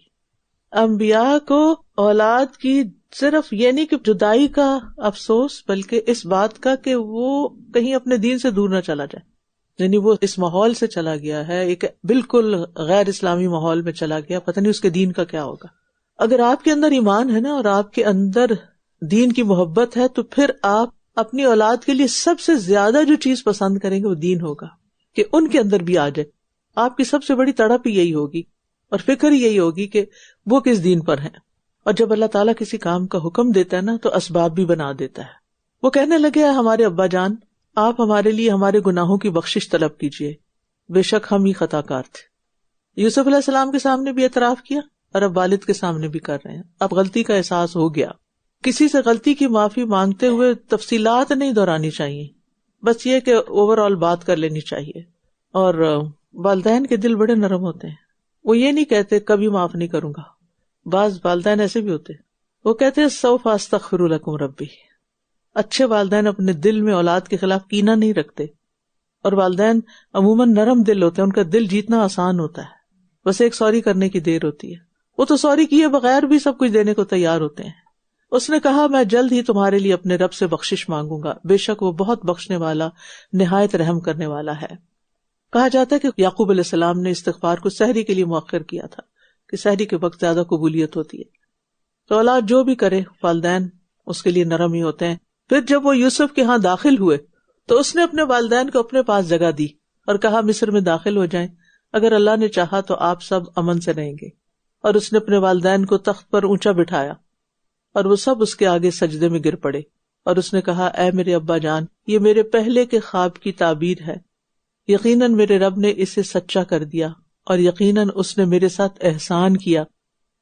انبیاء کو اولاد کی صرف یہ نہیں کہ جدائی کا افسوس بلکہ اس بات کا کہ وہ کہیں اپنے دین سے دور نہ چلا جائے. یعنی وہ اس ماحول سے چلا گیا ہے، ایک بالکل غیر اسلامی ماحول میں چلا گیا، پتہ نہیں اس کے دین کا کیا ہوگا. اگر آپ کے اندر ایمان ہے نا اور آپ کے اندر دین کی محبت ہے تو پھر آپ اپنی اولاد کے لیے سب سے زیادہ جو چیز پسند کریں گے وہ دین ہوگا کہ ان کے اندر بھی آ جائے. آپ کی سب سے بڑی تڑپ ہی یہی ہوگی اور فکر یہی ہوگی کہ وہ کس دین پر ہیں. اور جب اللہ تعالیٰ کسی کام کا حکم دیتا ہے نا تو اسباب بھی بنا دیتا ہے. وہ کہنے لگے ہمارے ابا جان آپ ہمارے لیے ہمارے گناہوں کی بخشش طلب کیجیے، بے شک ہم ہی خطا کار تھے. یوسف علیہ السلام کے سامنے بھی اعتراف کیا اور اب والد کے سامنے بھی کر رہے ہیں. اب غلطی کا احساس ہو گیا. کسی سے غلطی کی معافی مانگتے ہوئے تفصیلات نہیں دہرانی چاہیے، بس یہ کہ اوور آل بات کر لینی چاہیے. اور والدین کے دل بڑے نرم ہوتے ہیں، وہ یہ نہیں کہتے کبھی معاف نہیں کروں گا. بعض والدین ایسے بھی ہوتے ہیں، وہ کہتے ہیں سوف استغفر لکم ربی. اچھے والدین اپنے دل میں اولاد کے خلاف کینہ نہیں رکھتے، اور والدین عموماً نرم دل ہوتے ہیں، ان کا دل جیتنا آسان ہوتا ہے، بس ایک سوری کرنے کی دیر ہوتی ہے. وہ تو سوری کیے بغیر بھی سب کچھ دینے کو تیار ہوتے ہیں. اس نے کہا میں جلد ہی تمہارے لیے اپنے رب سے بخشش مانگوں گا، بے شک وہ بہت بخشنے والا نہایت رحم کرنے والا ہے. کہا جاتا ہے کہ یعقوب علیہ السلام نے استغفار کو سحری کے لیے مؤخر کیا تھا کہ سحری کے وقت زیادہ قبولیت ہوتی ہے. تو اولاد جو بھی کرے والدین اس کے لیے نرم ہی ہوتے ہیں. پھر جب وہ یوسف کے ہاں داخل ہوئے تو اس نے اپنے والدین کو اپنے پاس جگہ دی اور کہا مصر میں داخل ہو جائیں، اگر اللہ نے چاہا تو آپ سب امن سے رہیں گے. اور اس نے اپنے والدین کو تخت پر اونچا بٹھایا اور وہ سب اس کے آگے سجدے میں گر پڑے، اور اس نے کہا اے میرے ابا جان، یہ میرے پہلے کے خواب کی تعبیر ہے، یقیناً میرے رب نے اسے سچا کر دیا، اور یقیناً اس نے میرے ساتھ احسان کیا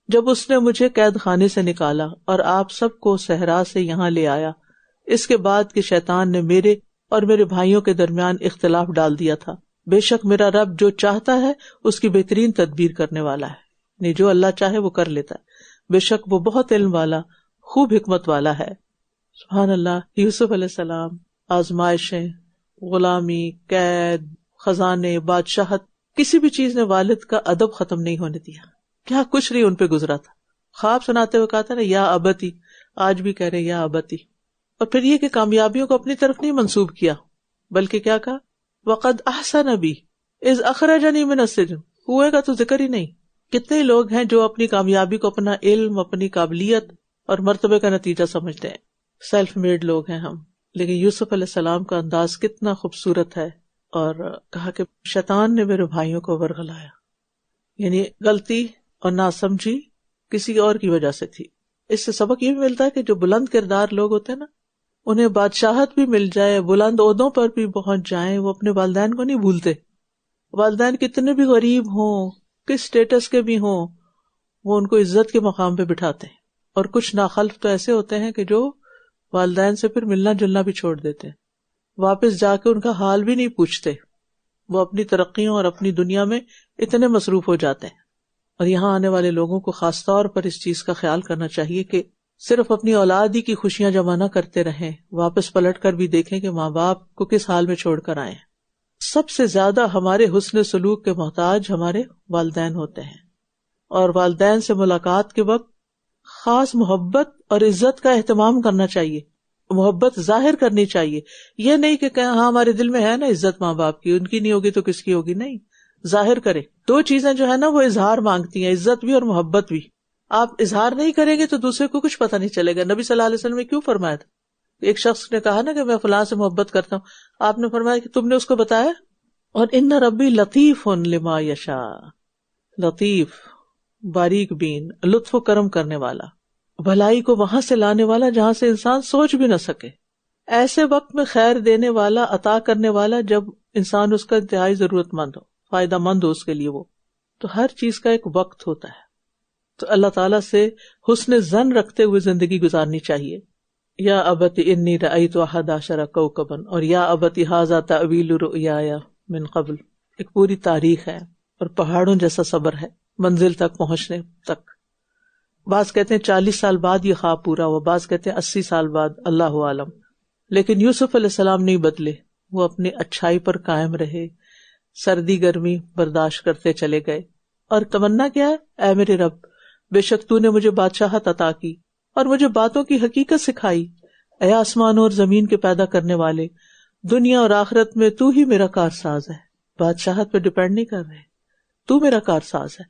جب اس نے مجھے قید خانے سے نکالا اور آپ سب کو صحرا سے یہاں لے آیا، اس کے بعد کہ شیطان نے میرے اور میرے بھائیوں کے درمیان اختلاف ڈال دیا تھا۔ بے شک میرا رب جو چاہتا ہے اس کی بہترین تدبیر کرنے والا ہے، یعنی جو اللہ چاہے وہ کر لیتا ہے، بے شک وہ بہت علم والا، خوب حکمت والا ہے۔ سبحان اللہ۔ یوسف علیہ السلام، آزمائشیں، غلامی، قید، خزانے، بادشاہت، کسی بھی چیز نے والد کا ادب ختم نہیں ہونے دیا، کیا کچھ نہیں ان پہ گزرا تھا۔ خواب سناتے ہوئے کہا تھا نا یا ابتی، آج بھی کہہ رہے یا ابتی۔ اور پھر یہ کہ کامیابیوں کو اپنی طرف نہیں منسوب کیا، بلکہ کیا کہا وقد احسن بی اذ اخرجنی من السجن، ہوئے کا تو ذکر ہی نہیں۔ کتنے لوگ ہیں جو اپنی کامیابی کو اپنا علم، اپنی قابلیت اور مرتبے کا نتیجہ سمجھتے ہیں، سیلف میڈ لوگ ہیں ہم۔ لیکن یوسف علیہ السلام کا انداز کتنا خوبصورت ہے، اور کہا کہ شیطان نے میرے بھائیوں کو ورغلایا، یعنی غلطی اور ناسمجھی کسی اور کی وجہ سے تھی۔ اس سے سبق یہ بھی ملتا ہے کہ جو بلند کردار لوگ ہوتے ہیں نا، انہیں بادشاہت بھی مل جائے، بلند عہدوں پر بھی پہنچ جائیں، وہ اپنے والدین کو نہیں بھولتے۔ والدین کتنے بھی غریب ہوں، کس سٹیٹس کے بھی ہوں، وہ ان کو عزت کے مقام پہ بٹھاتے ہیں۔ اور کچھ ناخلف تو ایسے ہوتے ہیں کہ جو والدین سے پھر ملنا جلنا بھی چھوڑ دیتے ہیں، واپس جا کے ان کا حال بھی نہیں پوچھتے، وہ اپنی ترقیوں اور اپنی دنیا میں اتنے مصروف ہو جاتے ہیں۔ اور یہاں آنے والے لوگوں کو خاص طور پر اس چیز کا خیال کرنا چاہیے کہ صرف اپنی اولاد ہی کی خوشیاں جمع نہ کرتے رہیں، واپس پلٹ کر بھی دیکھیں کہ ماں باپ کو کس حال میں چھوڑ کر آئے ہیں۔ سب سے زیادہ ہمارے حسن سلوک کے محتاج ہمارے والدین ہوتے ہیں، اور والدین سے ملاقات کے وقت خاص محبت اور عزت کا اہتمام کرنا چاہیے، محبت ظاہر کرنی چاہیے۔ یہ نہیں کہ ہاں ہمارے دل میں ہے نا عزت ماں باپ کی، ان کی نہیں ہوگی تو کس کی ہوگی، نہیں، ظاہر کرے۔ دو چیزیں جو ہے نا وہ اظہار مانگتی ہیں، عزت بھی اور محبت بھی۔ آپ اظہار نہیں کریں گے تو دوسرے کو کچھ پتہ نہیں چلے گا۔ نبی صلی اللہ علیہ وسلم نے کیوں فرمایا تھا؟ ایک شخص نے کہا نا کہ میں فلاں سے محبت کرتا ہوں، آپ نے فرمایا کہ تم نے اس کو بتایا؟ اور ان ربی لطیف لما یشاء، لطیف، باریک بین، لطف و کرم کرنے والا، بھلائی کو وہاں سے لانے والا جہاں سے انسان سوچ بھی نہ سکے، ایسے وقت میں خیر دینے والا، عطا کرنے والا جب انسان اس کا انتہائی ضرورت مند ہو، فائدہ مند ہو اس کے لیے۔ وہ تو ہر چیز کا ایک وقت ہوتا ہے، تو اللہ تعالیٰ سے حسن ظن رکھتے ہوئے زندگی گزارنی چاہیے۔ یا ابت انی رأیت احد عشر کوکبا، اور یا ابت ھذا تأویل رؤیایا من قبل، ایک پوری تاریخ ہے اور پہاڑوں جیسا صبر ہے منزل تک پہنچنے تک۔ بعض کہتے ہیں 40 سال بعد یہ خواب پورا ہوا، بعض کہتے ہیں 80 سال بعد، اللہ عالم۔ لیکن یوسف علیہ السلام نہیں بدلے، وہ اپنی اچھائی پر قائم رہے، سردی گرمی برداشت کرتے چلے گئے۔ اور تمنا کیا ہے؟ اے میرے رب، بے شک تو نے مجھے بادشاہت عطا کی اور مجھے باتوں کی حقیقت سکھائی۔ اے آسمانوں اور زمین کے پیدا کرنے والے، دنیا اور آخرت میں تو ہی میرا کارساز ہے، بادشاہت پہ ڈیپینڈ نہیں کر رہے، تو میرا کارساز ہے۔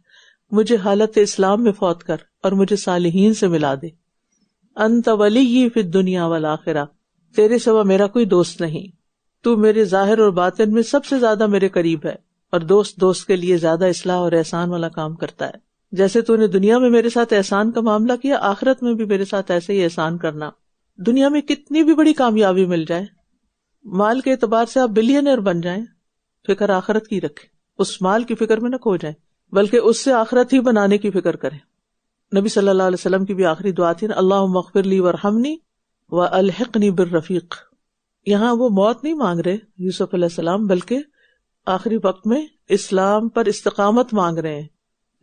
مجھے حالت اسلام میں فوت کر اور مجھے صالحین سے ملا دے۔ انت ولی فی الدنیا والآخرہ، تیرے سوا میرا کوئی دوست نہیں، تو میرے ظاہر اور باطن میں سب سے زیادہ میرے قریب ہے، اور دوست کے لیے زیادہ اصلاح اور احسان والا کام کرتا ہے۔ جیسے تو نے دنیا میں میرے ساتھ احسان کا معاملہ کیا، آخرت میں بھی میرے ساتھ ایسے ہی احسان کرنا۔ دنیا میں کتنی بھی بڑی کامیابی مل جائے، مال کے اعتبار سے آپ بلینئر بن جائیں، فکر آخرت کی رکھیں، اس مال کی فکر میں نہ کھو جائیں، بلکہ اس سے آخرت ہی بنانے کی فکر کریں۔ نبی صلی اللہ علیہ وسلم کی بھی آخری دعا تھی نا، اللہم اغفر لی وارحمنی والحقنی بالرفیق۔ یہاں وہ موت نہیں مانگ رہے یوسف علیہ السلام، بلکہ آخری وقت میں اسلام پر استقامت مانگ رہے ہیں۔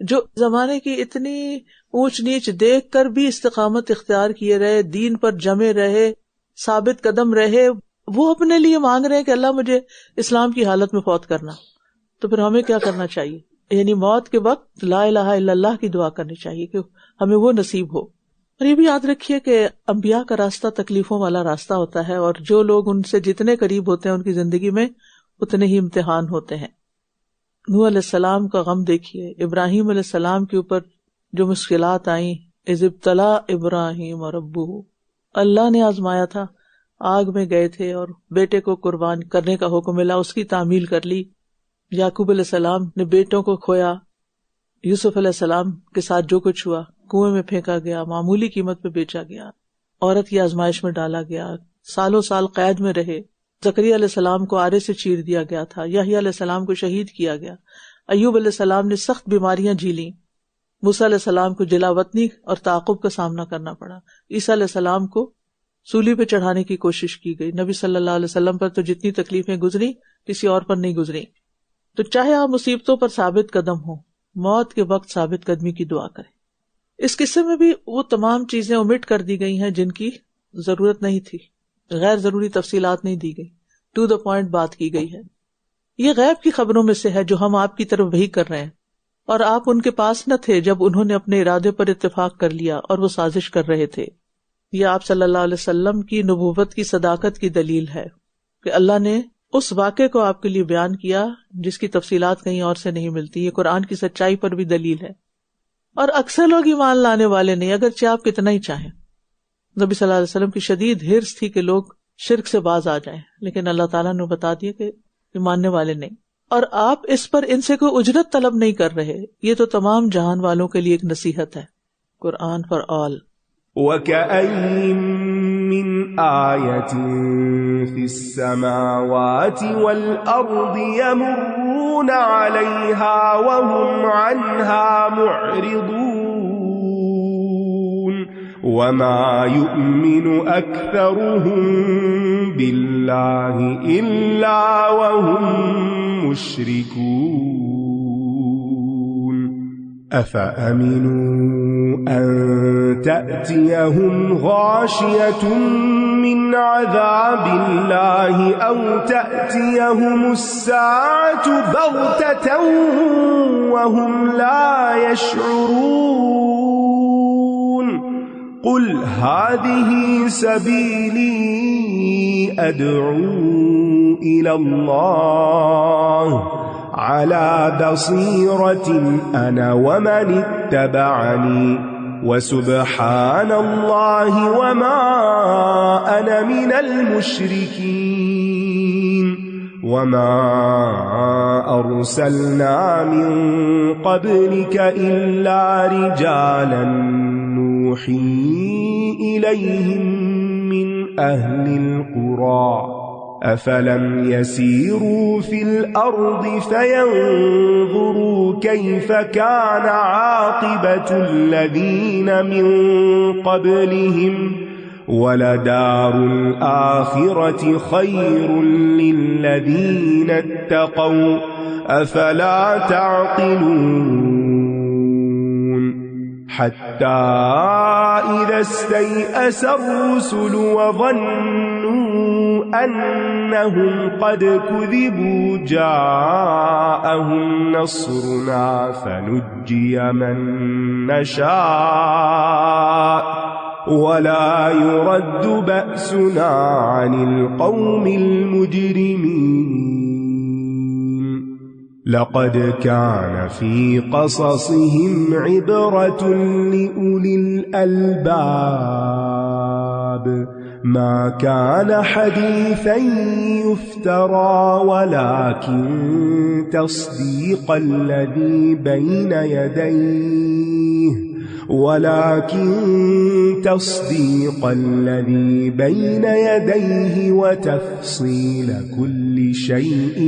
جو زمانے کی اتنی اونچ نیچ دیکھ کر بھی استقامت اختیار کیے رہے، دین پر جمے رہے، ثابت قدم رہے، وہ اپنے لیے مانگ رہے ہیں کہ اللہ مجھے اسلام کی حالت میں فوت کرنا۔ تو پھر ہمیں کیا کرنا چاہیے؟ یعنی موت کے وقت لا الہ الا اللہ کی دعا کرنی چاہیے کہ ہمیں وہ نصیب ہو۔ اور یہ بھی یاد رکھیے کہ انبیاء کا راستہ تکلیفوں والا راستہ ہوتا ہے، اور جو لوگ ان سے جتنے قریب ہوتے ہیں ان کی زندگی میں اتنے ہی امتحان ہوتے ہیں۔ نوح علیہ السلام کا غم دیکھیے، ابراہیم علیہ السلام کے اوپر جو مشکلات آئیں، اذ ابتلا ابراہیم ربہ، اللہ نے آزمایا تھا، آگ میں گئے تھے اور بیٹے کو قربان کرنے کا حکم ملا، اس کی تعمیل کر لی۔ یعقوب علیہ السلام نے بیٹوں کو کھویا، یوسف علیہ السلام کے ساتھ جو کچھ ہوا، کنویں میں پھینکا گیا، معمولی قیمت پہ بیچا گیا، عورت کی آزمائش میں ڈالا گیا، سالوں سال قید میں رہے، زکریا علیہ السلام کو آرے سے چیر دیا گیا تھا، یحییٰ علیہ السلام کو شہید کیا گیا، ایوب علیہ السلام نے سخت بیماریاں جھیلیں، موسیٰ علیہ السلام کو جلاوطنی اور تعاقب کا سامنا کرنا پڑا، عیسیٰ علیہ السلام کو سولی پہ چڑھانے کی کوشش کی گئی، نبی صلی اللہ علیہ وسلم پر تو جتنی تکلیفیں گزری کسی اور پر نہیں گزری۔ تو چاہے آپ مصیبتوں پر ثابت قدم ہوں، موت کے وقت ثابت قدمی کی دعا کریں۔ اس قصے میں بھی وہ تمام چیزیں اومٹ کر دی گئی ہیں جن کی ضرورت نہیں تھی، غیر ضروری تفصیلات نہیں دی گئی، ٹو دا پوائنٹ بات کی گئی ہے۔ یہ غیب کی خبروں میں سے ہے جو ہم آپ کی طرف وحی کر رہے ہیں، اور آپ ان کے پاس نہ تھے جب انہوں نے اپنے ارادے پر اتفاق کر لیا اور وہ سازش کر رہے تھے۔ یہ آپ صلی اللہ علیہ وسلم کی نبوت کی صداقت کی دلیل ہے کہ اللہ نے اس واقعے کو آپ کے لیے بیان کیا جس کی تفصیلات کہیں اور سے نہیں ملتی۔ یہ قرآن کی سچائی پر بھی دلیل ہے، اور اکثر لوگ ایمان لانے والے نہیں، اگرچہ آپ کتنا ہی چاہیں۔ نبی صلی اللہ علیہ وسلم کی شدید حرص تھی کہ لوگ شرک سے باز آ جائیں، لیکن اللہ تعالیٰ نے بتا دیا کہ ماننے والے نہیں، اور آپ اس پر ان سے کوئی اجرت طلب نہیں کر رہے۔ یہ تو تمام جہان والوں کے لیے ایک نصیحت ہے، قرآن فار آل۔ وَكَأَيِّن مِّنْ آيَةٍ فِي السَّمَاوَاتِ وَالْأَرْضِ يَمُرُّونَ عَلَيْهَا وَهُمْ عَنْهَا مُعْرِضُونَ وَمَا يُؤْمِنُ أَكْثَرُهُم بِاللَّهِ إِلَّا وَهُم مُشْرِكُونَ أَفَأَمِنُوا أَن تَأْتِيَهُمْ غَاشِيَةٌ مِّنْ عَذَابِ اللَّهِ أَوْ تَأْتِيَهُمُ السَّاعَةُ بَغْتَةً وَهُمْ لَا يَشْعُرُونَ قُلْ هَٰذِهِ سَبِيلِي أَدْعُو إِلَى اللَّهِ عَلَى بَصِيرَةٍ أَنَا وَمَنِ اتَّبَعَنِي وَسُبْحَانَ اللَّهِ وَمَا أَنَا مِنَ الْمُشْرِكِينَ وَمَا أَرْسَلْنَا مِن قَبْلِكَ إِلَّا رِجَالًا نُوحِي إِلَيْهِم مِّنْ أَهْلِ الْقُرَىٰ أَفَلَمْ يَسِيرُوا فِي الْأَرْضِ فَيَنظُرُوا كَيْفَ كَانَ عَاقِبَةُ الَّذِينَ مِن قَبْلِهِمْ وَلَدَارُ الْآخِرَةِ خَيْرٌ لِّلَّذِينَ اتَّقَوْا أَفَلَا تَعْقِلُونَ حَتَّى إِذَا اسْتَيْأَسَ الرُّسُلُ وَظَنُّوا أَنَّهُمْ قَدْ كُذِبُوا جَاءَهُمْ نَصْرُنَا فَنُجِّيَ مَن نَّشَاءُ وَلَا يُرَدُّ بَأْسُنَا عَنِ الْقَوْمِ الْمُجْرِمِينَ لَقَدْ كَانَ فِي قَصَصِهِمْ عِبْرَةٌ لِّأُولِي الْأَلْبَابِ مَا كَانَ حَدِيثًا يُفْتَرَى وَلَكِن تَصْدِيقَ الَّذِي بَيْنَ يَدَيْهِ وَتَفْصِيلَ كُلِّ شَيْءٍ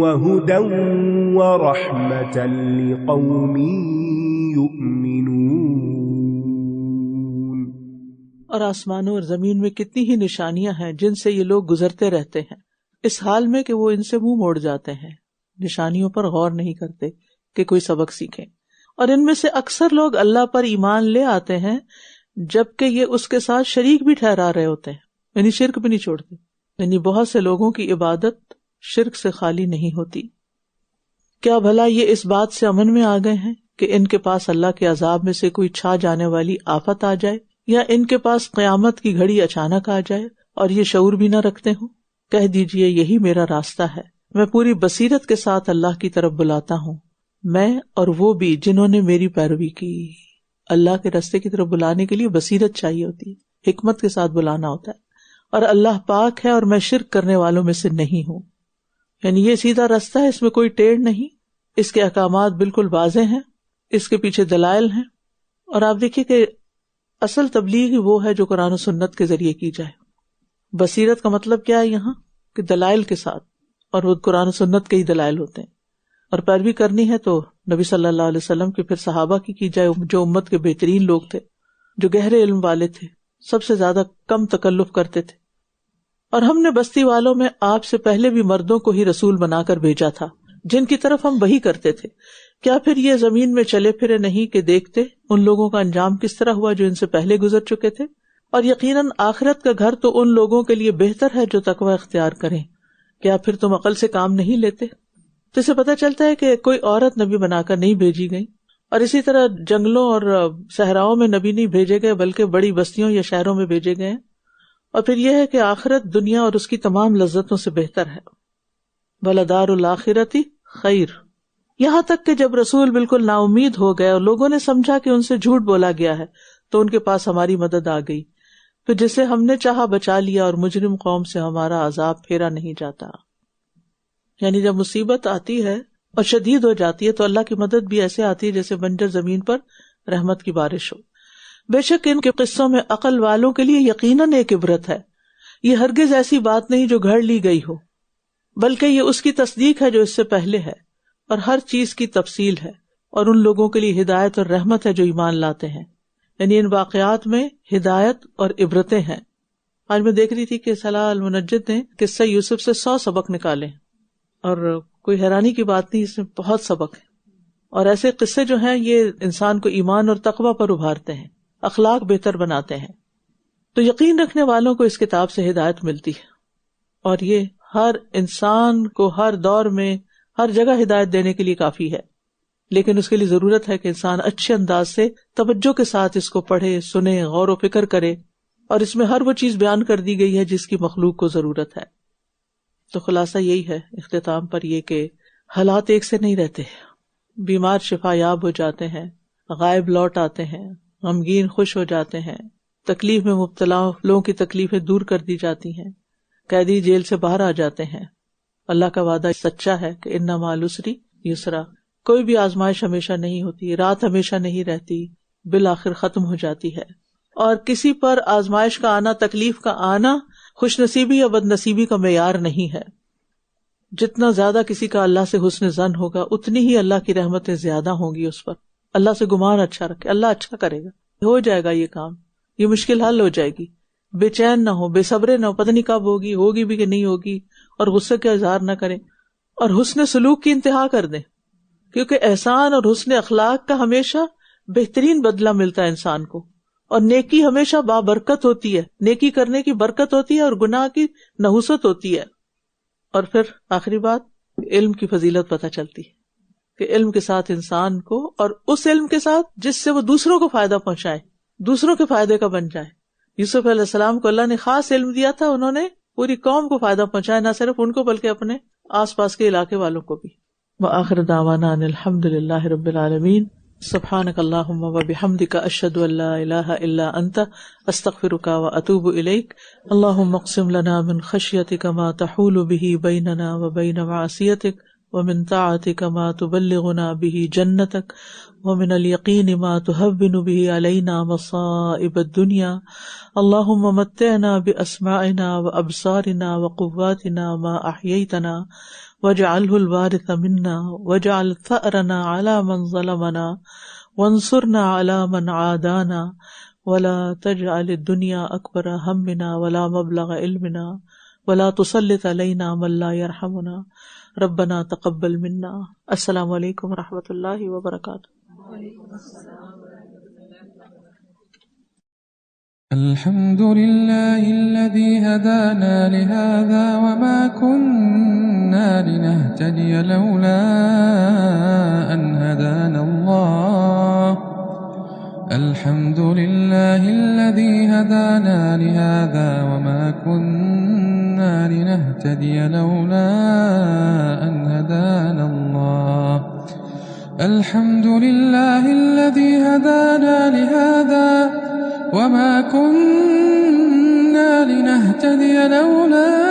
وَهُدًى وَرَحْمَةً لِقَوْمٍ يُؤْمِنُونَ۔ اور آسمانوں اور زمین میں کتنی ہی نشانیاں ہیں جن سے یہ لوگ گزرتے رہتے ہیں، اس حال میں کہ وہ ان سے منہ موڑ جاتے ہیں، نشانیوں پر غور نہیں کرتے کہ کوئی سبق سیکھیں۔ اور ان میں سے اکثر لوگ اللہ پر ایمان لے آتے ہیں جبکہ یہ اس کے ساتھ شریک بھی ٹھہرا رہے ہوتے ہیں، یعنی شرک بھی نہیں چھوڑتے۔ یعنی بہت سے لوگوں کی عبادت شرک سے خالی نہیں ہوتی۔ کیا بھلا یہ اس بات سے امن میں آ گئے ہیں کہ ان کے پاس اللہ کے عذاب میں سے کوئی چھا جانے والی آفت آ جائے، یا ان کے پاس قیامت کی گھڑی اچانک آ جائے اور یہ شعور بھی نہ رکھتے ہوں؟ کہہ دیجئے یہی میرا راستہ ہے، میں پوری بصیرت کے ساتھ اللہ کی طرف بلاتا ہوں، میں اور وہ بھی جنہوں نے میری پیروی کی۔ اللہ کے راستے کی طرف بلانے کے لیے بصیرت چاہیے ہوتی ہے، حکمت کے ساتھ بلانا ہوتا ہے، اور اللہ پاک ہے اور میں شرک کرنے والوں میں سے نہیں ہوں۔ یعنی یہ سیدھا راستہ ہے، اس میں کوئی ٹیڑھ نہیں، اس کے احکامات بالکل واضح ہیں، اس کے پیچھے دلائل ہیں. اور آپ دیکھیے کہ اصل تبلیغ ہی وہ ہے جو قرآن و سنت کے ذریعے کی جائے. بصیرت کا مطلب کیا ہے یہاں کہ دلائل کے ساتھ، اور وہ قرآن و سنت کے ہی دلائل ہوتے ہیں. اور پیروی کرنی ہے تو نبی صلی اللہ علیہ وسلم کی، پھر صحابہ کی جائے جو امت کے بہترین لوگ تھے، جو گہرے علم والے تھے، سب سے زیادہ کم تکلف کرتے تھے. اور ہم نے بستی والوں میں آپ سے پہلے بھی مردوں کو ہی رسول بنا کر بھیجا تھا جن کی طرف ہم وحی کرتے تھے. کیا پھر یہ زمین میں چلے پھرے نہیں کہ دیکھتے ان لوگوں کا انجام کس طرح ہوا جو ان سے پہلے گزر چکے تھے. اور یقیناً آخرت کا گھر تو ان لوگوں کے لیے بہتر ہے جو تقوی اختیار کریں. کیا پھر تم عقل سے کام نہیں لیتے؟ تو اسے پتہ چلتا ہے کہ کوئی عورت نبی بنا کر نہیں بھیجی گئی، اور اسی طرح جنگلوں اور صحراؤں میں نبی نہیں بھیجے گئے بلکہ بڑی بستیوں یا شہروں میں بھیجے گئے. اور پھر یہ ہے کہ آخرت دنیا اور اس کی تمام لذتوں سے بہتر ہے. وَلَدَارُ الْآخِرَةِ خیر. یہاں تک کہ جب رسول بالکل نا امید ہو گئے اور لوگوں نے سمجھا کہ ان سے جھوٹ بولا گیا ہے تو ان کے پاس ہماری مدد آ گئی، پھر جسے ہم نے چاہا بچا لیا، اور مجرم قوم سے ہمارا عذاب پھیرا نہیں جاتا. یعنی جب مصیبت آتی ہے اور شدید ہو جاتی ہے تو اللہ کی مدد بھی ایسے آتی ہے جیسے بنجر زمین پر رحمت کی بارش ہو. بے شک ان کے قصوں میں عقل والوں کے لیے یقیناً ایک عبرت ہے. یہ ہرگز ایسی بات نہیں جو گھڑ لی گئی ہو، بلکہ یہ اس کی تصدیق ہے جو اس سے پہلے ہے، اور ہر چیز کی تفصیل ہے، اور ان لوگوں کے لیے ہدایت اور رحمت ہے جو ایمان لاتے ہیں. یعنی ان واقعات میں ہدایت اور عبرتیں ہیں. آج میں دیکھ رہی تھی کہ صلاح المنجد نے قصہ یوسف سے 100 سبق نکالے، اور کوئی حیرانی کی بات نہیں، اس میں بہت سبق ہے. اور ایسے قصے جو ہیں یہ انسان کو ایمان اور تقوی پر ابھارتے ہیں، اخلاق بہتر بناتے ہیں. تو یقین رکھنے والوں کو اس کتاب سے ہدایت ملتی ہے، اور یہ ہر انسان کو ہر دور میں ہر جگہ ہدایت دینے کے لیے کافی ہے. لیکن اس کے لیے ضرورت ہے کہ انسان اچھے انداز سے توجہ کے ساتھ اس کو پڑھے، سنے، غور و فکر کرے، اور اس میں ہر وہ چیز بیان کر دی گئی ہے جس کی مخلوق کو ضرورت ہے. تو خلاصہ یہی ہے اختتام پر یہ کہ حالات ایک سے نہیں رہتے. بیمار شفا یاب ہو جاتے ہیں، غائب لوٹ آتے ہیں، غمگین خوش ہو جاتے ہیں، تکلیف میں مبتلا لوگوں کی تکلیفیں دور کر دی جاتی ہیں، قیدی جیل سے باہر آ جاتے ہیں. اللہ کا وعدہ سچا ہے کہ اِنَّ مَعَ الْعُسْرِ یسرا. کوئی بھی آزمائش ہمیشہ نہیں ہوتی، رات ہمیشہ نہیں رہتی، بالآخر ختم ہو جاتی ہے. اور کسی پر آزمائش کا آنا، تکلیف کا آنا خوش نصیبی یا بد نصیبی کا معیار نہیں ہے. جتنا زیادہ کسی کا اللہ سے حسن ظن ہوگا اتنی ہی اللہ کی رحمتیں زیادہ ہوں گی اس پر. اللہ سے گمان اچھا رکھے، اللہ اچھا کرے گا، ہو جائے گا یہ کام، یہ مشکل حل ہو جائے گی. بے چین نہ ہو، بے صبرے نہ ہو، پتہ نہیں کب ہوگی بھی کہ نہیں ہوگی، اور غصے کا اظہار نہ کریں، اور حسن سلوک کی انتہا کر دیں، کیونکہ احسان اور حسن اخلاق کا ہمیشہ بہترین بدلہ ملتا ہے انسان کو. اور نیکی ہمیشہ بابرکت ہوتی ہے، نیکی کرنے کی برکت ہوتی ہے اور گناہ کی نحوست ہوتی ہے. اور پھر آخری بات، علم کی فضیلت پتہ چلتی ہے کہ علم کے ساتھ انسان کو، اور اس علم کے ساتھ جس سے وہ دوسروں کو فائدہ پہنچائے، دوسروں کے فائدے کا بن جائے. یوسف علیہ السلام کو اللہ نے خاص علم دیا تھا، انہوں نے پوری قوم کو فائدہ پہنچایا، نہ صرف ان کو بلکہ اپنے آس پاس کے علاقے والوں کو بھی. وآخر دعوانا ان الحمد للہ رب العالمین. سبحانک اللہم وبحمدک، اشہد ان لا الہ الا انت، استغفرک واتوب الیک. اللہم اقسم لنا من خشیتک ما تحول به بیننا وبین معصیتک، ومن طاعتک ما تبلغنا به جنتک، ومن الیقین ما تهون به علینا مصائب الدنیا. اللہم متعنا باسماعنا وابصارنا وقواتنا ما احییتنا، واجعله الوارث منا، واجعل ثأرنا على من ظلمنا، وانصرنا على من عادانا، ولا تجعل الدنيا أكبر همنا ولا مبلغ علمنا، ولا تسلط علينا من لا يرحمنا. ربنا تقبل منا. السلام علیکم ورحمۃ اللہ وبرکاتہ. الحمد لله الذي هدانا لهذا وما كنا لنهتدي لولا أن هدانا الله. الحمد لله الذي هدانا لهذا وما كنا لنهتدي لولا أن هدانا الله. الحمد لله الذي هدانا لهذا وما كنا لنهتدي لولا